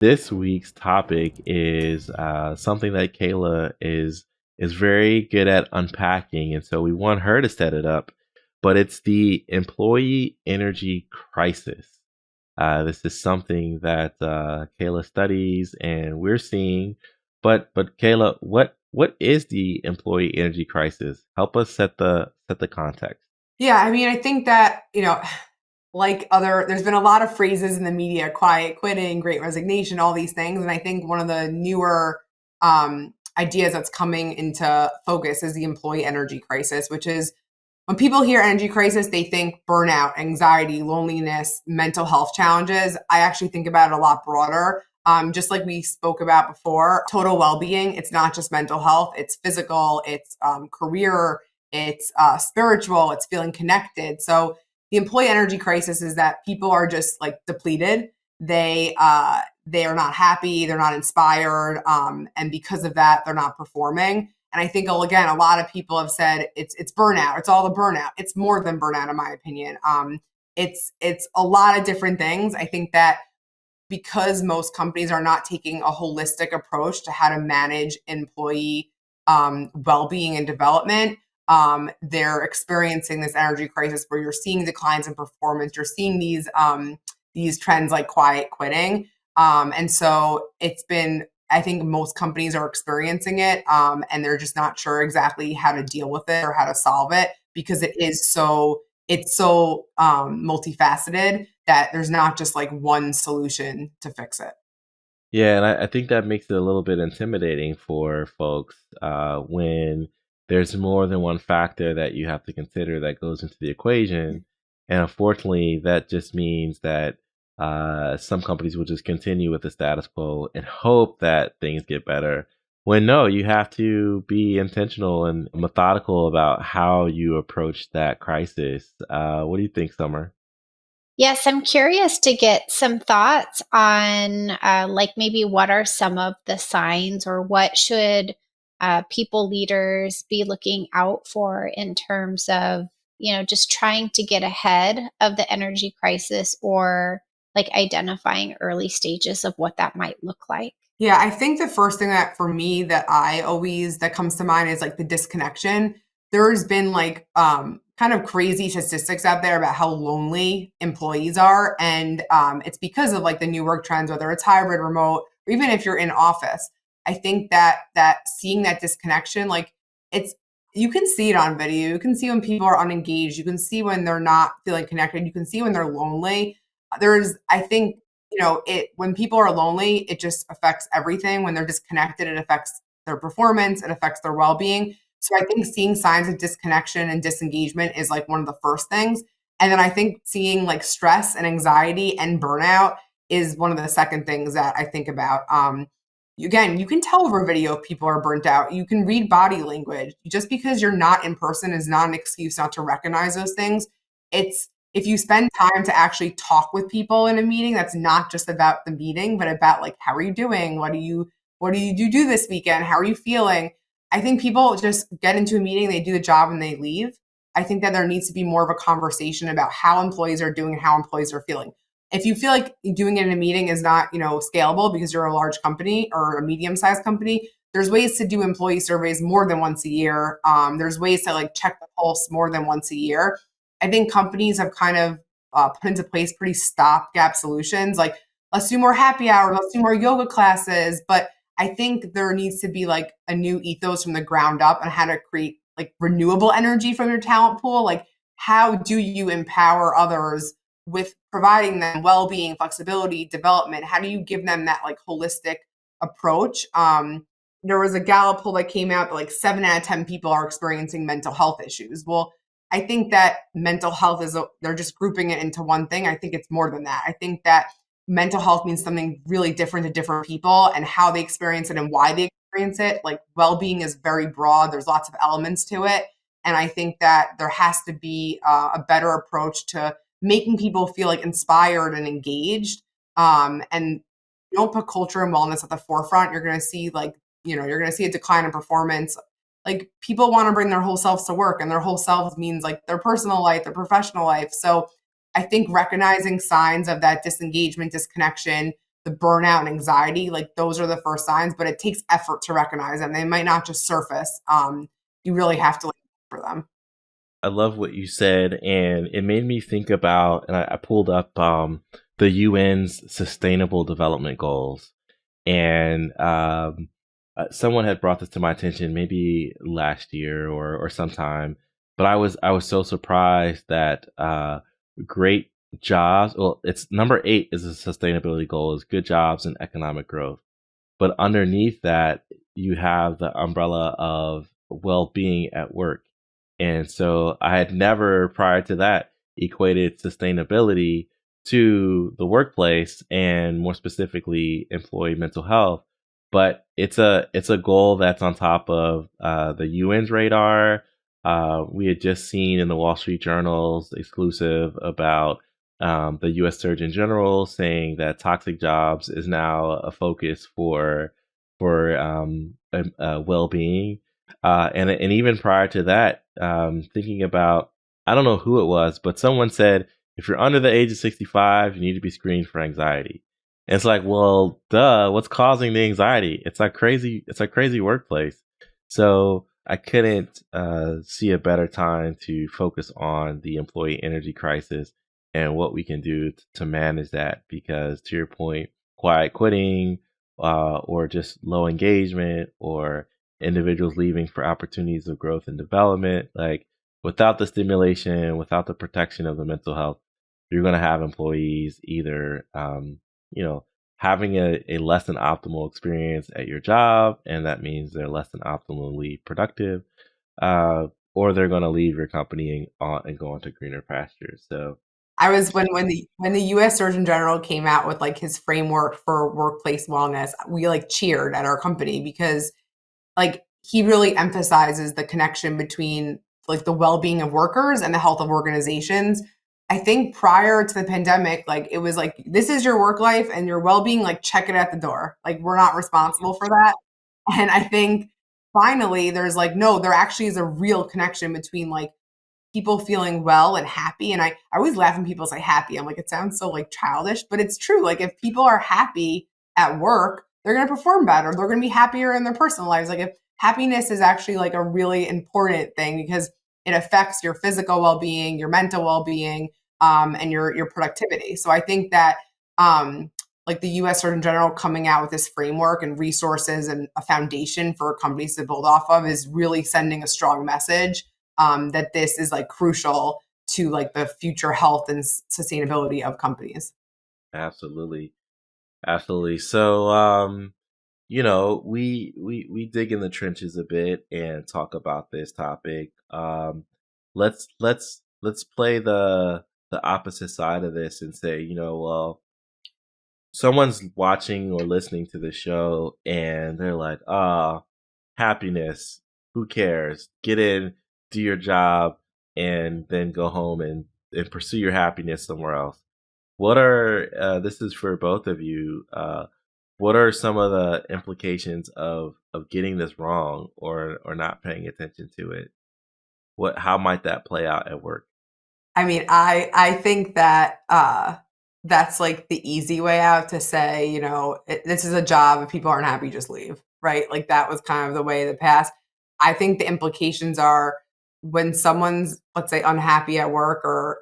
This week's topic is something that Kayla is very good at unpacking, and so we want her to set it up. But it's the employee energy crisis. This is something that Kayla studies and we're seeing. But Kayla, what is the employee energy crisis? Help us set the context. Yeah, I mean, I think that, there's been a lot of phrases in the media, quiet quitting, great resignation, all these things. And I think one of the newer ideas that's coming into focus is the employee energy crisis, which is when people hear energy crisis, they think burnout, anxiety, loneliness, mental health challenges. I actually think about it a lot broader. Just like we spoke about before, total well being, it's not just mental health, it's physical, it's career, it's spiritual, it's feeling connected. So the employee energy crisis is that people are just like depleted. They are not happy, they're not inspired, and because of that, they're not performing. And I think again, a lot of people have said it's burnout. It's all the burnout. It's more than burnout, in my opinion. It's a lot of different things. I think that because most companies are not taking a holistic approach to how to manage employee well-being and development, they're experiencing this energy crisis where you're seeing declines in performance. You're seeing these trends like quiet quitting, and so it's been. I think most companies are experiencing it, and they're just not sure exactly how to deal with it or how to solve it because it's so multifaceted that there's not just like one solution to fix it. Yeah, and I think that makes it a little bit intimidating for folks when there's more than one factor that you have to consider that goes into the equation. And unfortunately, that just means that some companies will just continue with the status quo and hope that things get better. When no, you have to be intentional and methodical about how you approach that crisis. What do you think, Summer? Yes, I'm curious to get some thoughts on like maybe what are some of the signs or what should people leaders be looking out for in terms of, just trying to get ahead of the energy crisis or like identifying early stages of what that might look like. Yeah, I think the first thing that for me that comes to mind is like the disconnection. There's been like kind of crazy statistics out there about how lonely employees are, and it's because of like the new work trends, whether it's hybrid, remote, or even if you're in office. I think that seeing that disconnection, like it's you can see it on video. You can see when people are unengaged. You can see when they're not feeling connected. You can see when they're lonely. I think it when people are lonely, it just affects everything. When they're disconnected, it affects their performance, it affects their well-being. So I think seeing signs of disconnection and disengagement is like one of the first things. And then I think seeing like stress and anxiety and burnout is one of the second things that I think about. Again, you can tell over video if people are burnt out. You can read body language. Just because you're not in person is not an excuse not to recognize those things. It's if you spend time to actually talk with people in a meeting, that's not just about the meeting, but about like, how are you doing? What do you do this weekend? How are you feeling? I think people just get into a meeting, they do the job and they leave. I think that there needs to be more of a conversation about how employees are doing and how employees are feeling. If you feel like doing it in a meeting is not, scalable because you're a large company or a medium-sized company, there's ways to do employee surveys more than once a year. There's ways to like check the pulse more than once a year. I think companies have kind of put into place pretty stopgap solutions, like let's do more happy hour, let's do more yoga classes. But I think there needs to be like a new ethos from the ground up on how to create like renewable energy from your talent pool. Like, how do you empower others with providing them well-being, flexibility, development? How do you give them that like holistic approach? There was a Gallup poll that came out that like 7 out of 10 people are experiencing mental health issues. Well, I think that mental health they're just grouping it into one thing. I think it's more than that. I think that mental health means something really different to different people and how they experience it and why they experience it. Like well-being is very broad. There's lots of elements to it. And I think that there has to be a better approach to making people feel like inspired and engaged. And you don't put culture and wellness at the forefront, you're going to see you're going to see a decline in performance. Like people want to bring their whole selves to work, and their whole selves means like their personal life, their professional life. So I think recognizing signs of that disengagement, disconnection, the burnout and anxiety, like those are the first signs, but it takes effort to recognize them. They might not just surface. You really have to look for them. I love what you said, and it made me think about, and I pulled up the UN's Sustainable Development Goals, and someone had brought this to my attention maybe last year or sometime, but I was so surprised that great jobs. Well, it's number 8 is a sustainability goal is good jobs and economic growth, but underneath that you have the umbrella of well-being at work. And so I had never prior to that equated sustainability to the workplace and more specifically employee mental health. But it's a goal that's on top of the UN's radar. We had just seen in the Wall Street Journal's exclusive about the U.S. Surgeon General saying that toxic jobs is now a focus for well-being. And even prior to that, thinking about, I don't know who it was, but someone said if you're under the age of 65, you need to be screened for anxiety. And it's like, well, duh, what's causing the anxiety? It's like crazy. It's a crazy workplace. So I couldn't see a better time to focus on the employee energy crisis and what we can do to manage that. Because to your point, quiet quitting or just low engagement or individuals leaving for opportunities of growth and development. Like without the stimulation, without the protection of the mental health, you're going to have employees either, having a less than optimal experience at your job, and that means they're less than optimally productive, or they're going to leave your company and go into greener pastures. So I was when the U.S. Surgeon General came out with like his framework for workplace wellness, we like cheered at our company because like he really emphasizes the connection between like the well-being of workers and the health of organizations. I think prior to the pandemic, like it was like this is your work life and your well-being, like check it at the door. Like we're not responsible for that. And I think finally there's like no, there actually is a real connection between like people feeling well and happy. And I always laugh when people say happy. I'm like, it sounds so like childish, but it's true. Like if people are happy at work, they're going to perform better. They're going to be happier in their personal lives. Like if happiness is actually like a really important thing because it affects your physical well-being, your mental well-being, and your productivity. So I think that like the U.S. Surgeon General coming out with this framework and resources and a foundation for companies to build off of is really sending a strong message that this is like crucial to like the future health and sustainability of companies. absolutely, absolutely. So, we dig in the trenches a bit and talk about this topic. Let's play the opposite side of this and say, well, someone's watching or listening to the show and they're like, happiness, who cares? Get in, do your job, and then go home and pursue your happiness somewhere else. What are this is for both of you? What are some of the implications of getting this wrong or not paying attention to it? How might that play out at work? I mean, I think that that's like the easy way out to say, this is a job. If people aren't happy, just leave, right? Like that was kind of the way of the past. I think the implications are when someone's, let's say, unhappy at work or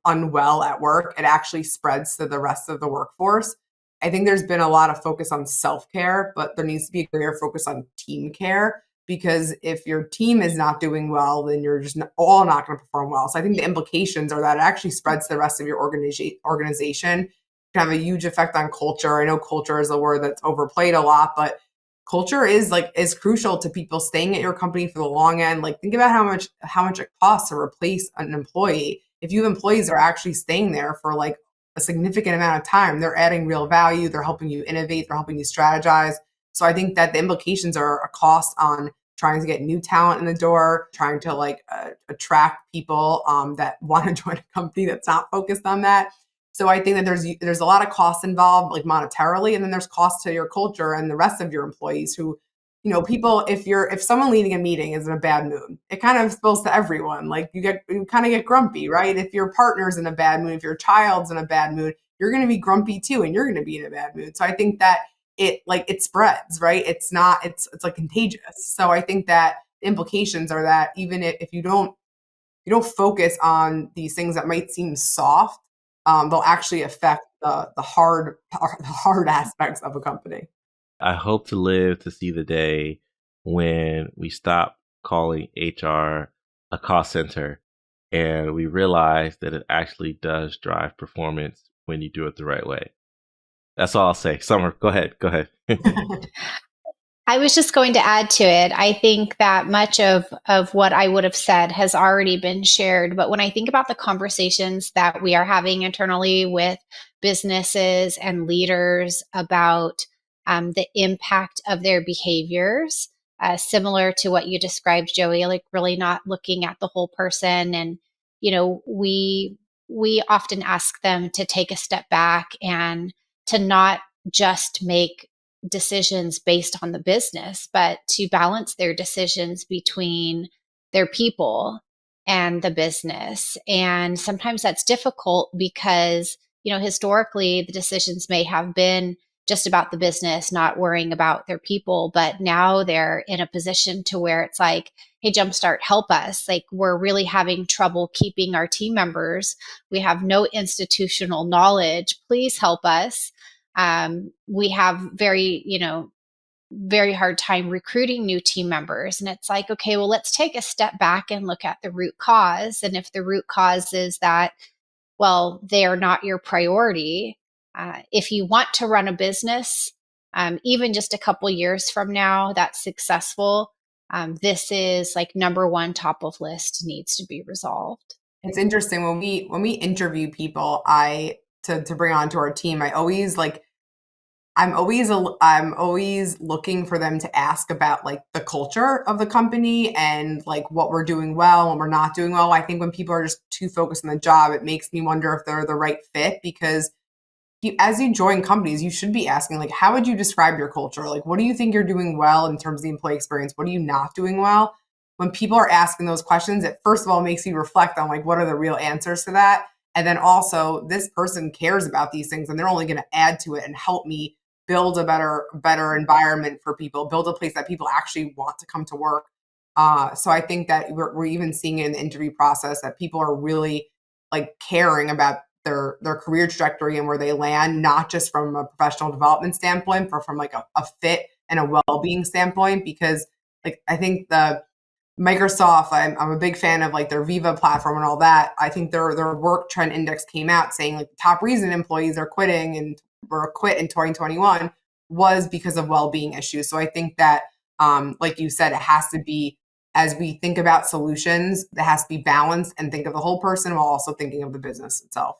unwell at work, it actually spreads to the rest of the workforce. I think there's been a lot of focus on self care, but there needs to be a greater focus on team care because if your team is not doing well, then you're just all not going to perform well. So I think the implications are that it actually spreads to the rest of your organization. It can have a huge effect on culture. I know culture is a word that's overplayed a lot, but culture is crucial to people staying at your company for the long end. Like think about how much it costs to replace an employee. If you have employees that are actually staying there for like a significant amount of time, they're adding real value, they're helping you innovate, they're helping you strategize. So I think that the implications are a cost on trying to get new talent in the door, trying to like attract people that want to join a company that's not focused on that. So I think that there's a lot of costs involved, like monetarily, and then there's costs to your culture and the rest of your employees who, people, if someone leading a meeting is in a bad mood, it kind of spills to everyone. Like you kind of get grumpy, right? If your partner's in a bad mood, if your child's in a bad mood, you're going to be grumpy too, and you're going to be in a bad mood. So I think that it spreads, right? It's like contagious. So I think that the implications are that even if you don't focus on these things that might seem soft, they'll actually affect the hard aspects of a company. I hope to live to see the day when we stop calling HR a cost center and we realize that it actually does drive performance when you do it the right way. That's all I'll say. Sommer, go ahead. Go ahead. I was just going to add to it. I think that much of what I would have said has already been shared. But when I think about the conversations that we are having internally with businesses and leaders about the impact of their behaviors, similar to what you described, Joey, like really not looking at the whole person. And, we often ask them to take a step back and to not just make decisions based on the business, but to balance their decisions between their people and the business. And sometimes that's difficult because, historically the decisions may have been just about the business, not worrying about their people. But now they're in a position to where it's like, hey, Jumpstart, help us. Like, we're really having trouble keeping our team members. We have no institutional knowledge. Please help us. We have very hard time recruiting new team members. And it's like, okay, well, let's take a step back and look at the root cause. And if the root cause is that, well, they are not your priority, if you want to run a business, even just a couple years from now, that's successful, this is like number one top of list needs to be resolved. It's interesting when we interview people, to bring onto our team, I'm always looking for them to ask about like the culture of the company and like what we're doing well and we're not doing well. I think when people are just too focused on the job, it makes me wonder if they're the right fit, because as you join companies, you should be asking, like, how would you describe your culture? Like, what do you think you're doing well in terms of the employee experience? What are you not doing well? When people are asking those questions, it first of all makes you reflect on like, what are the real answers to that? And then also, this person cares about these things and they're only going to add to it and help me build a better environment for people, build a place that people actually want to come to work. So I think that we're even seeing it in the interview process that people are really like caring about their career trajectory and where they land, not just from a professional development standpoint, but from like a fit and a well-being standpoint. Because like I think the Microsoft, I'm a big fan of like their Viva platform and all that. I think their work trend index came out saying like the top reason employees are quitting and were quit in 2021 was because of well-being issues. So I think that like you said, it has to be, as we think about solutions, it has to be balanced and think of the whole person while also thinking of the business itself.